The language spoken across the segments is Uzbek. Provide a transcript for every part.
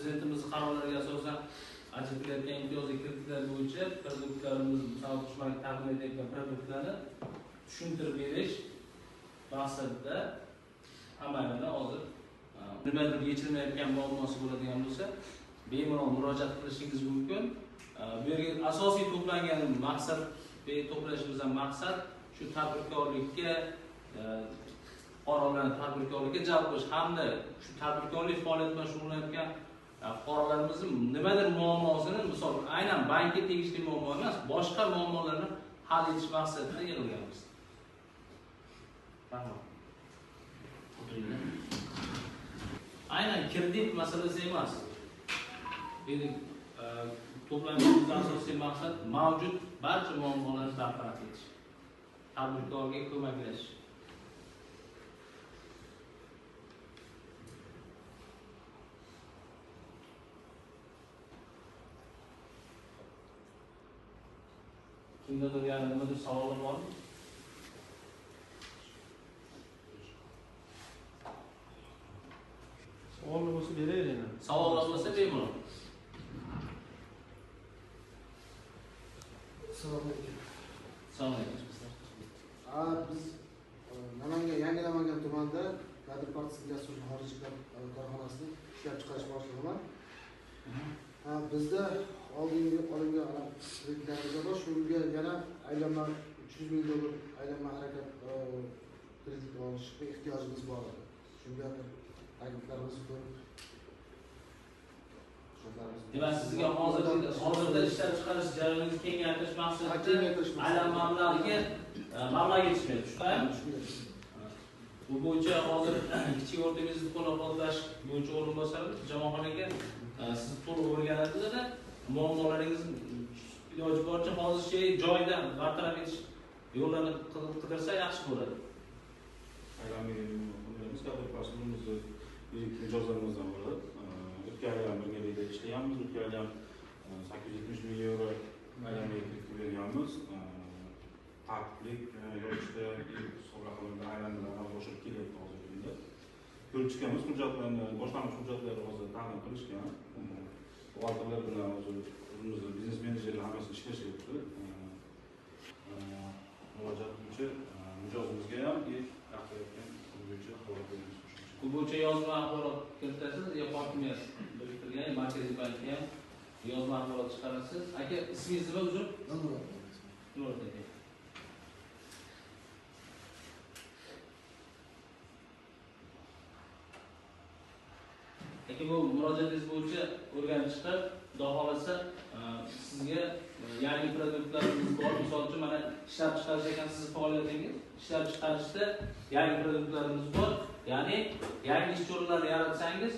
Prezidentimizning qarorlariga asosan ajratilayotgan imtiyozli kreditlar bo'yicha produktlarimiz musobaqachilarga taqdim etayotgan produktlarni tushuntirib berish maqsadida amalida hozir nimadir yechilmayotgan muammosi bo'ladigan bo'lsa bemalol murojaat qilishingiz mumkin. Bu yerga asosiy to'plangan maqsad to'plashimizdan maqsad shu tadbirkorlikka fuqarolarni tadbirkorlikka jalb qilish hamda shu tadbirkorlik faoliyati bilan shug'ullanayotgan fuqarolarimizni nimadir muammosini, misol aynan bankka tegishli muammo emas, boshqa muammolarni hal etish maqsadida yig'ilganmiz. Rahmat. Aynan kredit masalasi emas. To'planishimizning asosiy maqsad mavjud barcha muammolarni bartaraf etish, tadbirkorga ko'maklashish. Kimdadir yana nimadir savollar bormi? Savollar bo'lsa beraylik. Savollar bo'lsa bemalol. Assalomu alaykum. Assalomu alaykum. Biz yangi Namangan tumanida Kadr partiyasi gaz suv xorijiy korxonasini ishlab chiqarish boshlig'iman. Bizda oldingi olingan kreditlarimiz bor, shunga yana aylanma 300 ming dollar aylanma harakat kredit olishga ehtiyojimiz bor. Shunga takliflarimiz ko'rib demak, sizga hozirda ishlab chiqarish jarayonini kengaytirish maqsadida aylan mablag'iga mablag' yetishmaydi, shundaymi? Bu bo'yicha hozir kichik o'rta biznes qo'llab-quvvatlash bo'yicha o'rinbosar jamoatxonaga siz to'liq o'rganadingizda muammolaringiz iloji boricha hozir joyida bartaraf etish yo'llarini qidirsa yaxshi bo'ladi. Biz kadr pasportimizni ijozlarimizdan bo'ladi. O'tgan yil birgalikda ishlayapmiz. O'tgan yil 870 ming euro aylanmaga kredit berganmiz. Tartiblik yo'lda so'roqlarga aylanmalar amalga oshirib kelyapti hozirda. Ko'rib chiqamiz, hujjatlarni, boshlang'ich hujjatlarni hozir ta'lim qilishgan. Buxgalterlar bilan hozir o'zimizning biznes menejerlar hammasi ishlashyapti. Murojaat bo'yicha mijozimizga ham taqdirlayotgan bo'yicha xabar beramiz. Bu bo'yicha yozma axborot kiritasiz, yo hokimiyat biriktirgan Markaziy bankga ham yozma axborot chiqarasiz. Aka, ismingiz nima uzr? Nurot aka. Aka, bu murojaatingiz bo'yicha o'rganib chiqib, xudo xolasa sizga yangi produktlarimiz bor. Misol uchun mana ishlab chiqarish ekan siz faoliyatingiz. Ishlab chiqarishda yangi produktlarimiz bor. Ya'ni yangi ish o'rinlarini yaratsangiz,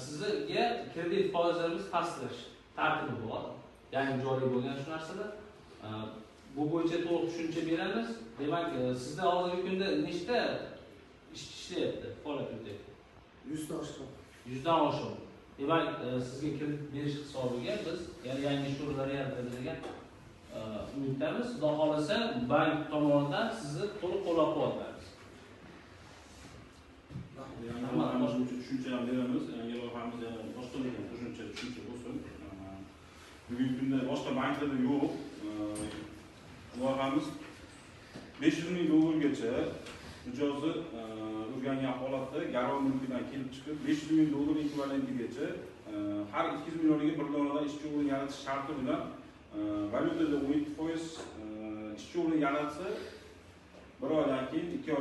sizga kredit foizlarimiz pastlash tartibi bor. Yangi joriy bo'lgan shu narsalar. Bu bo'yicha to'liq tushuncha beramiz. Demak, sizda hozirgi kunda nechta ish ishlayapti, faoliyat yuryapti? 100 ta oshgan. 100 dan oshiq. Demak, sizga kredit berish hisobiga biz yangi ish o'rinlari yaratadi degan umiddamiz. Xudo xolasa bank tomonidan sizni to'liq qo'llab-quvvatlaymiz. Yangi tushuncha ham beramiz. Yangi loyihamiz boshqa tushuncha bo'lsin. Bugungi kunda boshqa banklarda yo'q. Loyihamiz 500 ming dollargacha mijozi o'rgangan holatda garov mulkidan kelib chiqib 500 ming dollar ekvivalentigacha har 200 millionga bir donadan ishchi o'rin yaratish sharti bilan valyutada 17% ishchi o'rin yaratsa bir oydan keyin, 2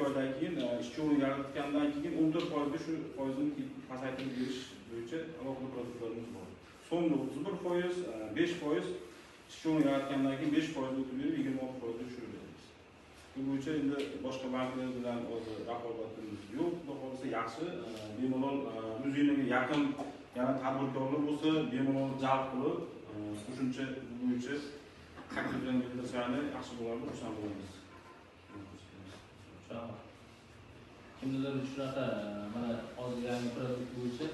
oydan keyin ishchi o'rin yaratgandan keyin 14% ga shu foizni pasaytirib berish bo'yicha alohida produktlarimiz bor. So'mda 31%, 5% ishchi o'rin yaratgandan keyin 5% o'tib berib 26% ga tushiramiz. Bu bo'yicha endi boshqa banklar bilan hozir raqobatimiz yo'q. Xudo xolasa yaxshi, bemalol o'zingizga yaqin yana tadbirkorlar bo'lsa, bemalol jalb qilib, qo'shimcha bo'yicha takliflarni bildirsangiz yaxshi bo'lardi, xursand bo'lamiz. Kimdadir shunaqa mana hozir yangi produkt bo'yicha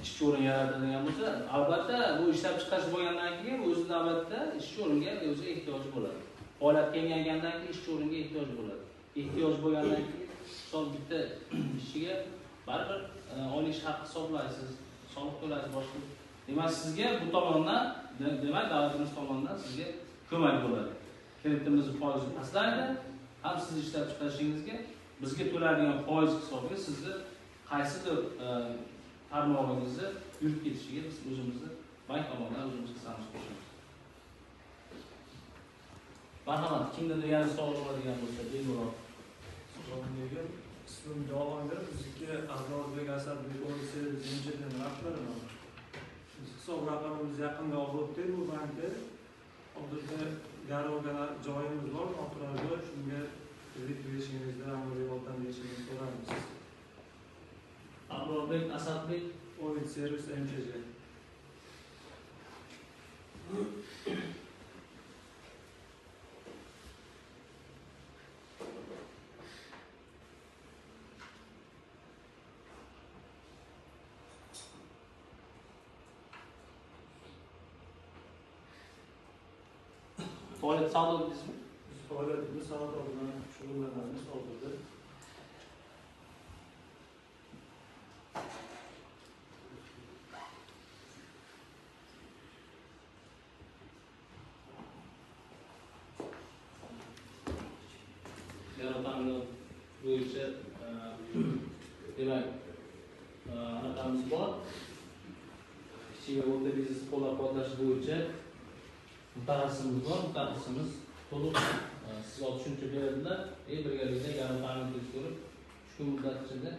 ishchi o'rin yaratadigan bo'lsa, albatta bu ishlab chiqarish bo'lgandan keyin o'zida albatta ishchi o'ringa o'zi ehtiyoji bo'ladi. Holat kengaygandan keyin ishchi o'ringa ehtiyoj bo'ladi. Ehtiyoj bo'lgandan keyin son bitta ishchiga baribir oylik haq hisoblaysiz. soliq to'laysiz boshqa. Demak, sizga bu tomondan, demak, davlatimiz tomonidan sizga ko'mak bo'ladi. Kreditimiz foizi pastlaydi, ham siz ishlab chiqarishingizga bizga to'laydigan foiz hisobiga sizni qaysidir tarmog'ingizni yurib ketishiga biz o'zimizni bank tomonidan o'zimiz hissamiz qo'shamiz. Marhamat, kimdadir yana savol bo'ladigan bo'lsa, bemalol. Assalomu ismim Javohir, bizniki Ahrozbek Asadbek servis injener rahbariman. Biz hisob raqamimiz yaqinda olib o'tdik bu bankda. Hozirda garovga joyimiz bor, noturar joy, shunga kredit berishingizda amaliy yordam berishingizni so'raymiz. Ahrozbek Asadbek servis MCJ. faoliyat savdo deysizmi? Biz faoliyatimiz savdo bilan shug'ullanamiz hozirda. Yaratamiz bo'yicha demak, anaqamiz bor. Kichik va o'rta biznes qo'llab-quvvatlash bo'yicha mutaxassisimiz bor. Mutaxassisimiz to'liq sizga tushuncha beradilar. Birgalikda yaratamiz ko'rib, shu muddat ichida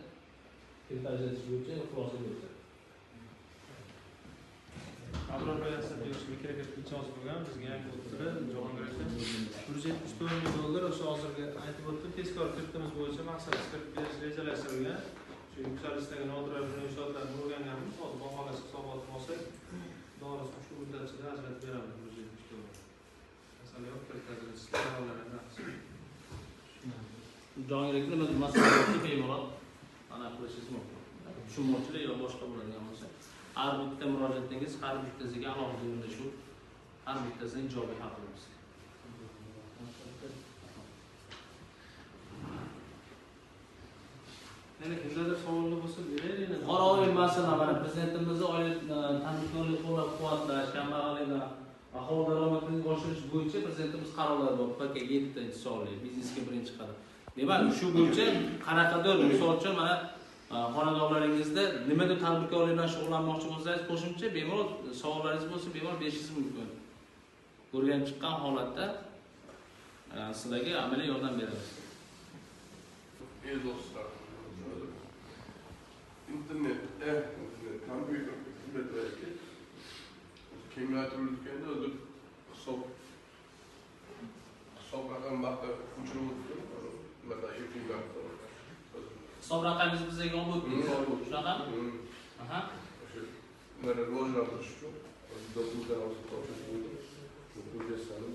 kredit ajratish bo'yicha xulosa beradi. Abror Asadbek mikrokredit ijrosi bo'lgan bizga yangi o'tira Javohir aka $174 ming o'sha hozirgi aytib o'tdim. Tezkor kreditimiz bo'yicha maqsad kredit berish rejalashtirilgan. Shu yuksalishdagi noturar inshootlarni o'rganganmiz. Hozir baholashga hisobotni olsak, to'g'risi shu muddat ichida ajratib beramiz $174 ming. Masala yo'q, kredit ajratish qarorlari Javohir aka nima masalani bemalol aniq qilishingiz mumkin. Tushunmovchilik yo boshqa bo'ladigan bo'lsa, har bitta murojaatingiz har bittasiga alohida yondashuv, har bittasini ijobiy hal qilamiz. Yana kimdadir savollar bo'lsa beraylik. Qorovoy masala mana prezidentimizni oilaviy tadbirkorlik qo'llab-quvvatlash, kambag'allikdan aholi daromadini oshirish bo'yicha prezidentimiz qarorlar bor. PK 7 sonli biznesga birinchi qadam. Demak, shu bo'yicha qanaqadir misol uchun mana xonadonlaringizda nimadir tadbirkorlik bilan shug'ullanmoqchi bo'lsangiz, qo'shimcha bemalol savollaringiz bo'lsa, bemalol berishingiz mumkin. O'rganib chiqqan holatda sizlarga amaliy yordam beramiz. Dostlar, internetda kompyuter hujjatlarga kengaytirilganda o'zi hisob raqam vaqti o'chirib o'tdi. Ularda efirlar Hisob raqamingiz bizga olib o'tdingiz. Shunaqa? Aha. o'sha ularni rivojlantirish uchun dokumentlar hozir topshirish bo'ldi. Hujjatlarni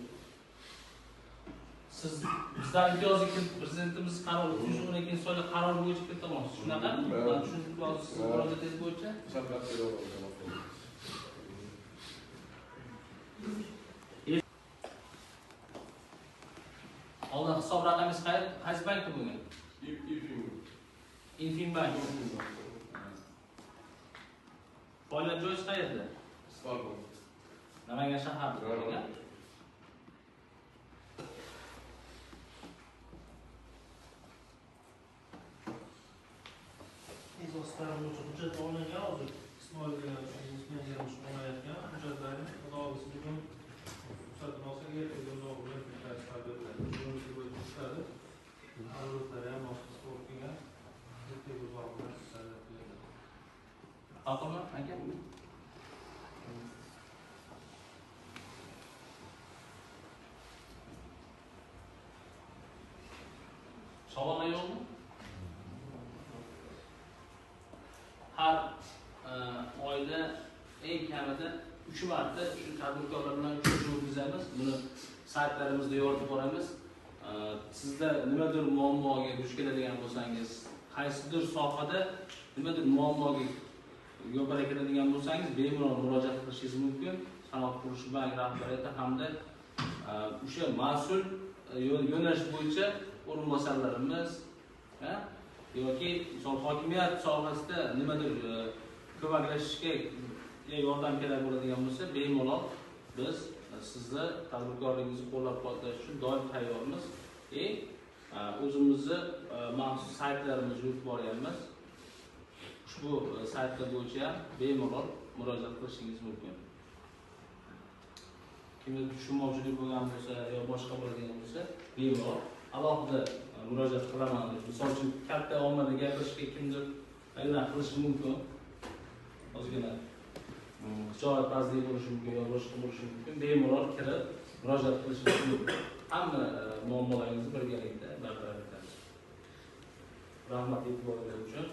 Siz bizdan imtiyozli prezidentimiz qarori 312 sonli qaror bo'yicha kredit olasiz. Shunaqa? Ben tushunib olasiz siz murojaatingiz bo'yicha. saqlab qo'yamiz. Oldin hisob raqamingiz qaysi bankda bo'lgan? Infinbank. Faoliyat joyingiz qayerda? Namangan shahrida. Izoslarni hujjat olingan hozir Ismoil degan menejerimiz olayotgan hujjatlarni xudosi bugun ruxsatini olsak ertaga uzoq bilan chiqadi. Avlodlar ham boshqa sport qilgan. Ertaga uzoq bilan chiqadi. Aqlmi aka? Savollar yo'qmi? Har oyda eng kamida 3 marta shu tadbirkorlar bilan uchrashuv o'tkazamiz. Buni saytlarimizda yoritib boramiz. Sizda nimadir muammoga duch keladigan bo'lsangiz, qaysidir sohada nimadir muammoga yo'l keladigan bo'lsangiz, bemalol murojaat qilishingiz mumkin. Sanoat qurish bank rahbariyati hamda o'sha mas'ul yo'nalish bo'yicha o'rinbosarlarimiz yoki hokimiyat sohasida nimadir ko'maklashishga yordam kerak bo'ladigan bo'lsa, bemalol biz sizni tadbirkorligingizni qo'llab-quvvatlash uchun doim tayyormiz. O'zimizni maxsus saytlarimiz yurib boryapmiz. Ushbu saytlar bo'yicha ham bemalol murojaat qilishingiz mumkin. Kimdir tushunmovchilik bo'lgan bo'lsa yo boshqa bo'ladigan bo'lsa, bemalol alohida murojaat qilaman deb. Misol uchun katta ommada gapirishga kimdir aynan qilishi mumkin. Ozgina joy pastlik bo'lishi mumkin yo boshqa bo'lishi mumkin. Bemalol kirib murojaat qilishingiz mumkin. Hamma muammolaringizni birgalikda bartaraf etamiz. Rahmat e'tiboringiz uchun.